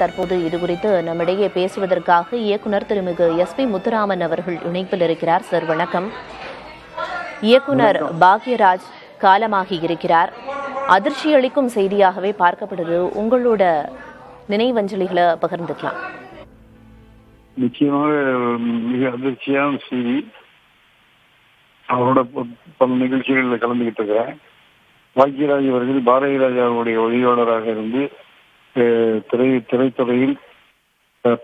தற்போது இதுகுறித்து நம்மிடையே பேசுவதற்காக இயக்குனர் திருமிகு எஸ்.பி. முத்துராமன் அவர்கள் இணைப்பில் இருக்கிறார். சார் வணக்கம். இயக்குனர் பாக்யராஜ் காலமாகி இருக்கிறார். அதிர்ச்சி அளிக்கும் செய்தியாகவே பார்க்கப்படுது. உங்களோட நினைவஞ்சலிகளை பகிர்ந்துக்கலாம். நிச்சயமாக மிக அதிர்ச்சியான செய்தி. அவரோட பல நிகழ்ச்சிகளில் கலந்துகிட்டு இருக்கிறேன். பாக்யராஜ் அவர்கள் பாரதி ராஜாவுடைய ஒளியாளராக இருந்து திரைத்துறையில்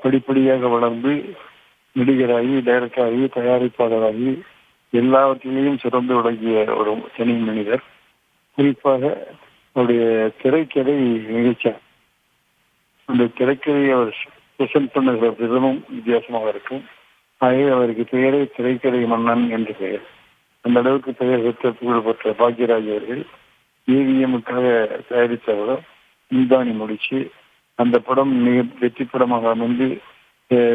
படிப்படியாக வளர்ந்து நடிகராகி, டைரக்டராகி, தயாரிப்பாளராகி எல்லாவற்றிலையும் சிறந்து விளங்கிய ஒரு தனி மனிதர். குறிப்பாக அவருடைய திரைக்கதை நிகழ்ச்சி, அந்த திரைக்கதையை அவர் பிரசன்ட் பண்ணுகிற விதமும் வித்தியாசமாக இருக்கும். ஆகவே அவருக்கு பெயரே திரைக்கதை மன்னன் என்று பெயர். அந்த அளவுக்கு பெயர் பெற்ற புகழ்பெற்ற பாக்யராஜ் அவர்கள் ஏவிஎம்முக்காக தயாரித்தவரை நீதானி முடிச்சு அந்த படம் மிக வெற்றி படமாக அமைந்து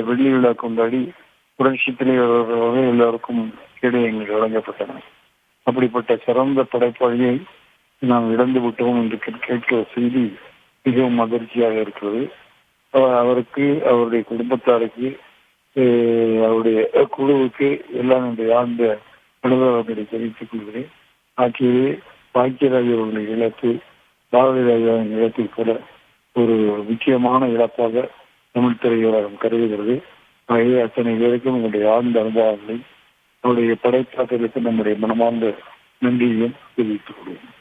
வெள்ளி விழா கொண்டாடி புரட்சித்திலே எல்லாருக்கும் கேடயங்கள் வழங்கப்பட்டன. அப்படிப்பட்ட சிறந்த படைப்பாளியை நாம் இழந்து விட்டோம் என்று கேட்கிற செய்தி மிகவும் அதிர்ச்சியாக இருக்கிறது. அவருக்கு, அவருடைய குடும்பத்தாருக்கு, அவருடைய குழுவுக்கு எல்லாம் என்னுடைய ஆழ்ந்த அனுபவங்களை தெரிவித்துக் கொள்கிறேன். ஆகியவே பாக்யராஜ் அவர்களுடைய இழப்பு பாரதி ராஜாவின் இழப்பை போல ஒரு முக்கியமான இழப்பாக தமிழ் திரையுலகம் கருதுகிறது. ஆகவே அத்தனை பேருக்கும் நம்முடைய ஆழ்ந்த அனுபவங்களை, அவருடைய படைப்பாற்றலுக்கு நம்முடைய மனமார்ந்த நன்றியையும் தெரிவித்துக் கொள்வோம்.